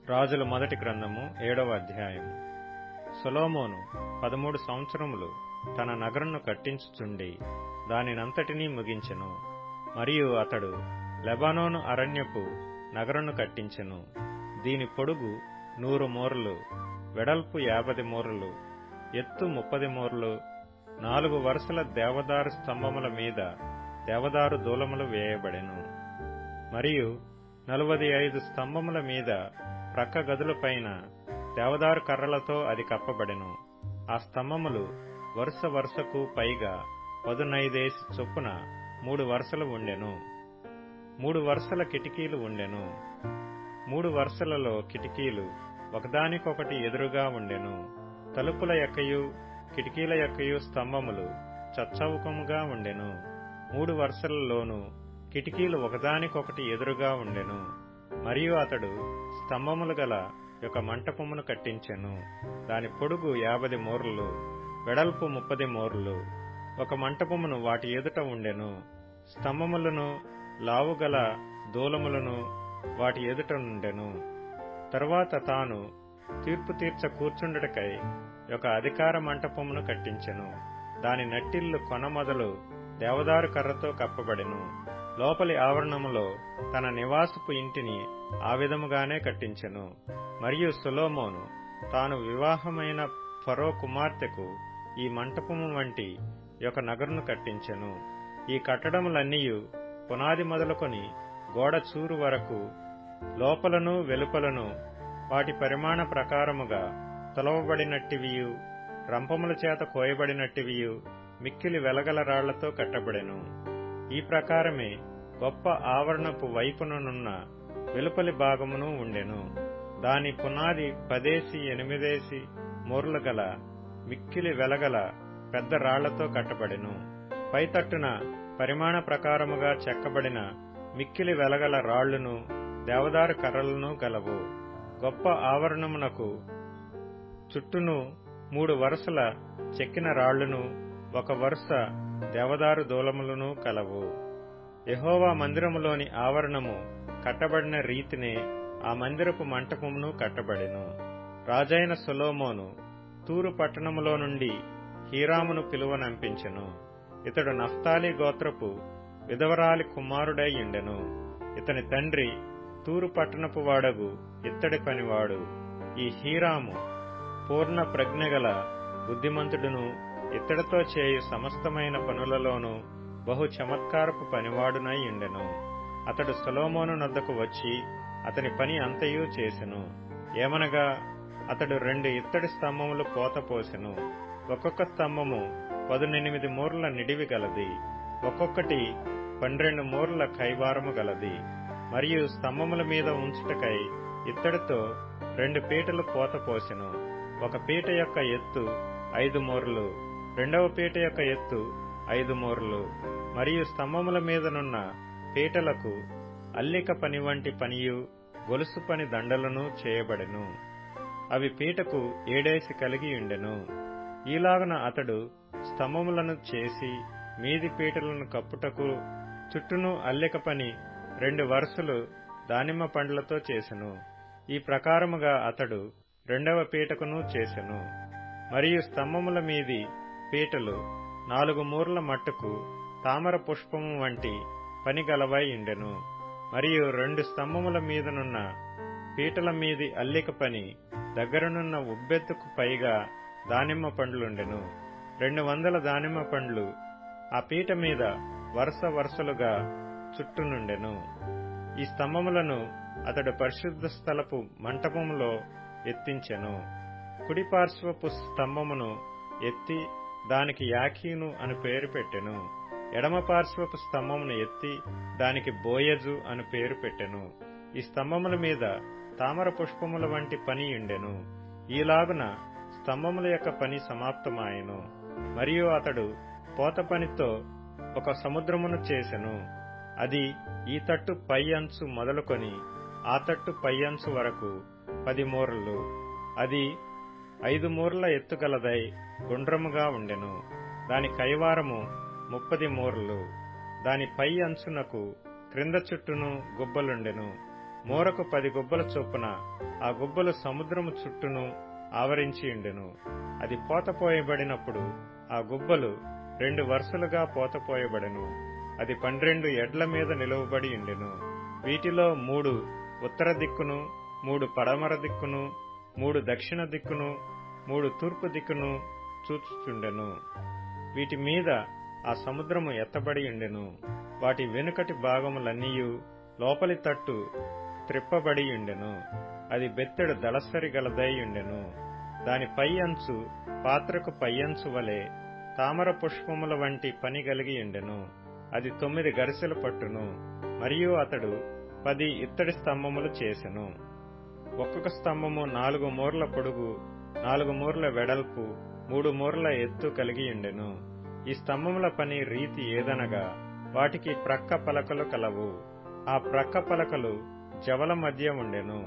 రాజుల మొదటి గ్రంథము 7వ అధ్యాయము. సొలొమోను 13 సంవత్సరములు తన నగరును కట్టించుచుండి దానినంతటినీ ముగించెను. మరియు అతడు లెబానోను అరణ్యపు నగరును కట్టించెను. దీని పొడుగు 100 మూరలు, వెడల్పు 50 మూరలు, ఎత్తు 30 మూరలు. 4 వరుసల దేవదారు స్తంభముల మీద దేవదారు దూలములు వేయబడెను. మరియు 45 స్తంభముల మీద ప్రక్క గదులపైన దేవదారు కర్రలతో అది కప్పబడెను. ఆ స్తంభములు వరుస వరుసకు పైగా 15 చొప్పున 3 వరుసలు ఉండెను. 3 వరుసల కిటికీలు ఉండెను. 3 వరుసలలో కిటికీలు ఒకదానికొకటి ఎదురుగా ఉండెను. తలుపుల యొక్కయు కిటికీల యొక్కయు స్తంభములు చచ్చౌకముగా ఉండెను. 3 వరుసలలోనూ కిటికీలు ఒకదానికొకటి ఎదురుగా ఉండెను. మరియు అతడు స్తంభములు గల ఒక మంటపమును కట్టించెను. దాని పొడుగు 50 మూరలు, వెడల్పు 30 మూరలు. ఒక మంటపమును వాటి ఎదుట ఉండెను. స్తంభములను లావుగల దూలములను వాటి ఎదుట ఉండెను. తరువాత తాను తీర్పు తీర్చ కూర్చుండుటకై ఒక అధికార మంటపమును కట్టించెను. దాని నట్టిల్లు కొన మొదలు దేవదారు కర్రతో కప్పబడెను. లోపలి ఆవరణములో తన నివాసపు ఇంటిని ఆ విధముగానే కట్టించెను. మరియు సొలొమోను తాను వివాహమైన ఫరో కుమార్తెకు ఈ మంటపము వంటి ఒక నగరును కట్టించెను. ఈ కట్టడములన్నీయు పునాది మొదలుకొని గోడ చూరు వరకు లోపలను వెలుపలను వాటి పరిమాణ ప్రకారముగా తొలవబడినట్టివియు, రంపముల చేత కోయబడినట్టివియు, మిక్కిలి వెలగల రాళ్లతో కట్టబడెను. ఈ ప్రకారమే గొప్ప ఆవరణపు వైపుననున్న వెలుపలి భాగమును ఉండెను. దాని పునాది 10 మూరలు గల మిక్కిలి వెలగల పెద్ద రాళ్లతో కట్టబడెను. పైతట్టున పరిమాణ ప్రకారముగా చెక్కబడిన మిక్కిలి వెలగల రాళ్లును దేవదారు కర్రలను గలవు. గొప్ప ఆవరణమునకు చుట్టూను 3 వరుసల చెక్కిన రాళ్లును 1 వరుస దేవదారు దూలములను కలవు. యెహోవా మందిరములోని ఆవరణము కట్టబడిన రీతినే ఆ మందిరపు మంటపమును కట్టబడెను. రాజైన సొలొమోను తూరు పట్టణములో నుండి హీరామును పిలువనంపించెను. ఇతడు నఫ్తాలి గోత్రపు విధవరాలి కుమారుడై ఉండెను. ఇతని తండ్రి తూరు పట్టణపు వాడగు ఇత్తడి పనివాడు. ఈ హీరాము పూర్ణ ప్రజ్ఞగల బుద్ధిమంతుడును, ఇత్తడితో చేయు సమస్తమైన పనులలోనూ బహు చమత్కారపు పనివాడునై ఉండెను. అతడు సొలొమోను నొద్దకు వచ్చి అతని పని అంతయు చేసెను. ఏమనగా అతడు 2 ఇత్తడి స్తంభములు పోతపోసెను. ఒక్కొక్క స్తంభము 18 మూరల నిడివి గలది, ఒక్కొక్కటి 12 మూరల కైవారము గలది. మరియు స్తంభముల మీద ఉంచుటకై ఇత్తడితో 2 పీటలు పోతపోసెను. ఒక పీట యొక్క ఎత్తు 5 మూరలు, రెండవ పీట యొక్క ఎత్తు 5 మూరలు. మరియు స్తంభముల మీదనున్న పీటలకు అల్లిక పని వంటి పనియు, గొలుసు పని దండలను చేయబడెను. అవి పీటకు 7 కలిగి ఉండెను. ఈలాగున అతడు స్తంభములను చేసి మీది పీటలను కప్పుటకు చుట్టూను అల్లిక పని 2 వరుసలు దానిమ్మ పండ్లతో చేసెను. ఈ ప్రకారముగా అతడు 2వ పీటకును చేసెను. మరియు స్తంభముల మీది పీటలు 4 మూరల మట్టుకు తామర పుష్పము వంటి పని గలవై ఉండెను. మరియు 2 స్తంభముల మీదనున్న పీటల మీది అల్లిక పని దగ్గరనున్న ఉబ్బెత్తుకు పైగా దానిమ్మ పండ్లుండెను. 200 దానిమ్మ పండ్లు ఆ పీట మీద వరుస వరుసలుగా చుట్టూనుండెను. ఈ స్తంభములను అతడు పరిశుద్ధ స్థలపు మంటపములో ఎత్తించెను. కుడి పార్శ్వపు స్తంభమును ఎత్తి దానికి యాకీను అని పేరు పెట్టెను. ఎడమ పార్శ్వపు స్తంభమును ఎత్తి దానికి బోయజు అని పేరు పెట్టెను. ఈ స్తంభముల మీద తామర పుష్పముల వంటి పని ఉండెను. ఈలాగున స్తంభముల యొక్క పని సమాప్తమాయెను. మరియు అతడు పోత పనితో ఒక సముద్రమును చేసెను. అది ఈ తట్టు పై అంచు మొదలుకొని ఆ తట్టు పై అంచు వరకు 10 మూరలు. అది 5 మూరల ఎత్తుగలదై గుండ్రముగా ఉండెను. దాని కైవారము 30 మూరలు. దాని పై అంచునకు క్రింద చుట్టూను గుబ్బలుండెను. మూరకు 10 గుబ్బల చొప్పున ఆ గుబ్బలు సముద్రము చుట్టూను ఆవరించి ఉండెను. అది పోతపోయబడినప్పుడు ఆ గుబ్బలు 2 వరుసలుగా పోతపోయబడెను. అది 12 ఎడ్ల మీద నిలువబడి ఉండెను. వీటిలో 3 ఉత్తర దిక్కును, 3 పడమర దిక్కును, 3 దక్షిణ దిక్కును, 3 తూర్పు దిక్కును చూచుచుండెను. వీటి మీద ఆ సముద్రము ఎత్తబడి ఉండెను. వాటి వెనుకటి భాగములన్నీయు లోపలి తట్టు త్రిప్పబడి ఉండెను. అది బెత్తెడు దళసరి గలదై ఉండెను. దాని పై అంచు పాత్రకు పై అంచు వలె తామర పుష్పముల వంటి పని కలిగి ఉండెను. అది 9 గరిసెలు పట్టును. మరియు అతడు 10 ఇత్తడి స్తంభములు చేసెను. ఒక్కొక్క స్తంభము 4 మూరల పొడుగు, 4 మూరల వెడల్పు, 3 మూరల ఎత్తు కలిగి ఉండెను. ఈ స్తంభముల పని రీతి ఏదనగా వాటికి ప్రక్క పలకలు కలవు. ఆ ప్రక్క పలకలు జవల మధ్య ఉండెను.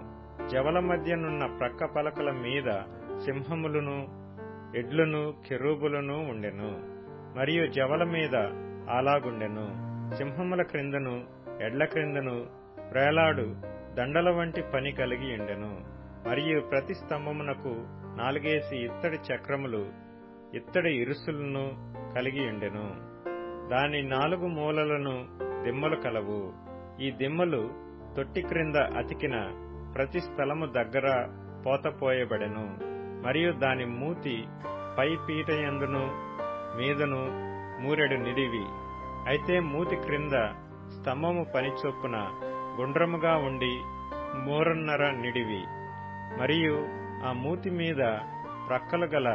జవల మధ్యనున్న ప్రక్క పలకల మీద సింహములను, ఎడ్లను, కెరూబులను ఉండెను. మరియు జవల మీద అలాగుండెను. సింహముల క్రిందను ఎడ్ల క్రిందను వ్రేలాడు దండల వంటి పని కలిగి ఉండెను. మరియు ప్రతి స్తంభమునకు 4 ఇత్తడి చక్రములు, ఇత్తడి ఇరుసులను కలిగి ఉండెను. దాని 4 మూలలను దిమ్మలు కలవు. ఈ దిమ్మలు తొట్టి క్రింద అతికిన ప్రతి స్థలము దగ్గర పోతపోయబడెను. మరియు దాని మూతి పై పీట యందును మీదను మూరెడు నిడివి. అయితే మూతి క్రింద స్తంభము పని చొప్పున గుండ్రముగా ఉండి మూరన్నర నిడివి. మరియు ఆ మూతి మీద ప్రక్కలు గల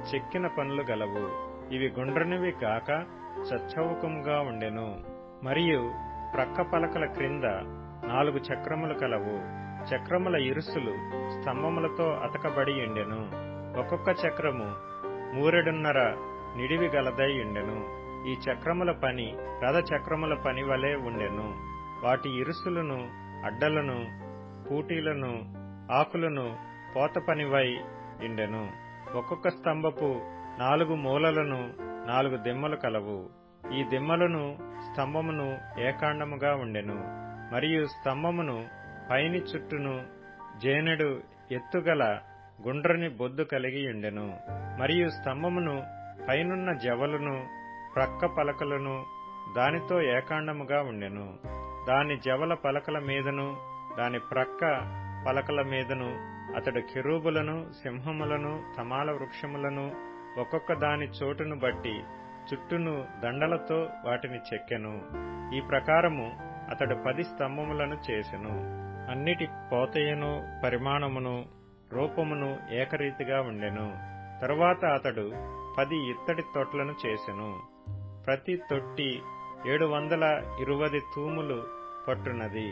చెక్కిన పనులు గలవు. ఇవి గుండ్రనివి కాక చచ్చౌకముగా ఉండెను. మరియు ప్రక్క పలకల క్రింద 4 చక్రములు కలవు. చక్రముల ఇరుసులు స్తంభములతో అతకబడి ఉండెను. ఒక్కొక్క చక్రము మూరెడున్నర నిడివి గలదై ఉండెను. ఈ చక్రముల పని రథ చక్రముల పని వలె ఉండెను. వాటి ఇరుసులను, అడ్డలను, పూటీలను, ఆకులను పోత పనివై ఉండెను. ఒక్కొక్క స్తంభపు 4 మూలలను 4 దిమ్మలు కలవు. ఈ దిమ్మలను స్తంభమును ఏకాండముగా ఉండెను. మరియు స్తంభమును పైని చుట్టూను జేనెడు ఎత్తుగల గుండ్రని బొద్దు కలిగి ఉండెను. మరియు స్తంభమును పైనున్న జవలును ప్రక్క పలకలను దానితో ఏకాండముగా ఉండెను. దాని జవల పలకల మీదను దాని ప్రక్క పలకల మీదను అతడు కెరూబులను, సింహములను, తమాల వృక్షములను ఒక్కొక్క దాని చోటును బట్టి చుట్టూను దండలతో వాటిని చెక్కెను. ఈ ప్రకారము అతడు 10 స్తంభములను చేసెను. అన్నిటి పోతయను, పరిమాణమును, రూపమును ఏకరీతిగా ఉండెను. తరువాత అతడు 10 ఇత్తడి తొట్లను చేసెను. ప్రతి తొట్టి 720 తూములు పట్టున్నది.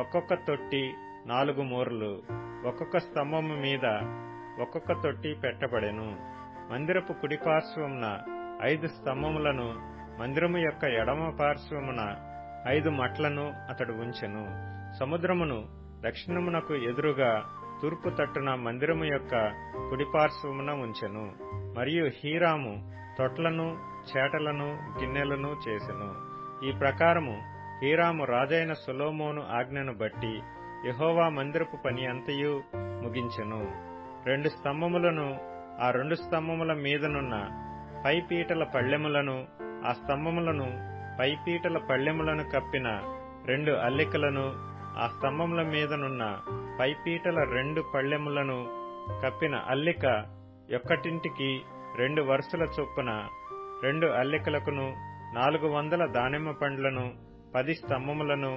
ఒక్కొక్క తొట్టి 4 మూరలు. ఒక్కొక్క స్తంభము మీద ఒక్కొక్క తొట్టి పెట్టబడెను. మందిరపు కుడి పార్శ్వమున 5 స్తంభములను, మందిరము యొక్క ఎడమ పార్శ్వమున 5 మట్లను అతడు ఉంచెను. సముద్రమును దక్షిణమునకు ఎదురుగా తూర్పు తట్టున మందిరము యొక్క కుడి పార్శ్వమున ఉంచెను. మరియు హీరాము తొట్లను, చేటలను, గిన్నెలను చేసెను. ఈ ప్రకారము హీరాము రాజైన సొలొమోను ఆజ్ఞను బట్టి యెహోవా మందిరపు పని అంతయు ముగించెను. 2 స్తంభములను, ఆ 2 స్తంభముల మీదనున్న పైపీటల పళ్ళెములను, ఆ స్తంభములను పైపీటల పళ్ళెములను కప్పిన 2 అల్లికలను, ఆ స్తంభముల మీదనున్న పైపీటల 2 పళ్ళెములను కప్పిన అల్లిక యొక్కటింటికి 2 వరుసల చొప్పున 2 అల్లికలకును 400 దానిమ్మ పండ్లను, 10 స్తంభములను,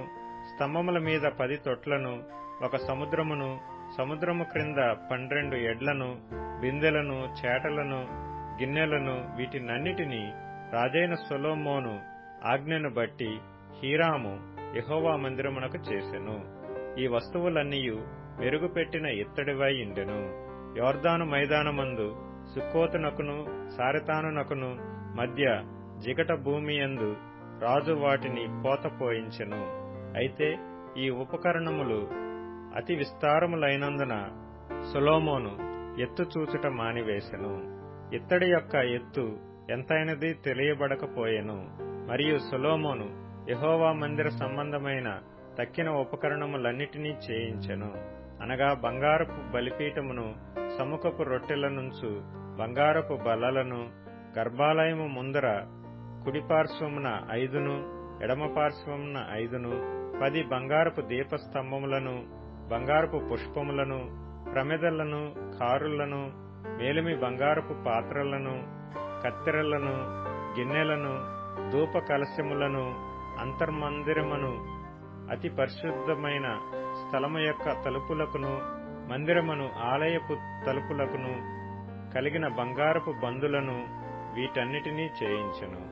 స్తంభముల మీద 10 తొట్లను, 1 సముద్రమును, సముద్రము క్రింద 12 ఎడ్లను, బిందెలను, చేటలను, గిన్నెలను, వీటినన్నిటినీ రాజైన సొలొమోను ఆజ్ఞను బట్టి హీరాము యెహోవా మందిరమునకు చేసెను. ఈ వస్తువులన్నీయు మెరుగుపెట్టిన ఇత్తడివై ఉండెను. యొర్దాను మైదానమందు సుక్కోతునకును సారెతానునకును మధ్య జిగట భూమియందు రాజు వాటిని పోతపోయించెను. అయితే ఈ ఉపకరణములు అతి విస్తారములైనందున సొలొమోను ఎత్తు చూచుట మానివేశెను. ఇత్తడి యొక్క ఎత్తు ఎంతైనది తెలియబడకపోయెను. మరియు సొలొమోను యెహోవా మందిర సంబంధమైన తక్కిన ఉపకరణములన్నిటినీ చేయించెను. అనగా బంగారపు బలిపీఠమును, సముఖపు రొట్టెల నుంచు బంగారపు బల్లలను, గర్భాలయము ముందర కుడిపార్శ్వమున 5, ఎడమ పార్శ్వమున 5, 10 బంగారపు దీపస్తంభములను, బంగారపు పుష్పములను, ప్రమిదలను, కారులను, మేలిమి బంగారపు పాత్రలను, కత్తెరలను, గిన్నెలను, ధూప కలశములను, అంతర్మందిరమును, అతి పరిశుద్ధమైన స్థలము యొక్క తలుపులకును, మందిరమును ఆలయపు తలుపులకును కలిగిన బంగారపు బందులను వీటన్నిటినీ చేయించెను.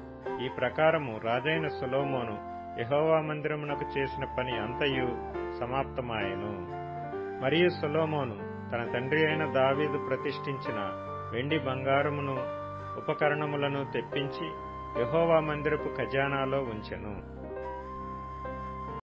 ఈ ప్రకారము రాజైన సొలొమోను యెహోవా మందిరమునకు చేసిన పని అంతయు సమాప్తమాయెను. మరియు సొలొమోను తన తండ్రి అయిన దావీదు ప్రతిష్ఠించిన వెండి బంగారమును ఉపకరణములను తెప్పించి యెహోవా మందిరపు ఖజానాలో ఉంచెను.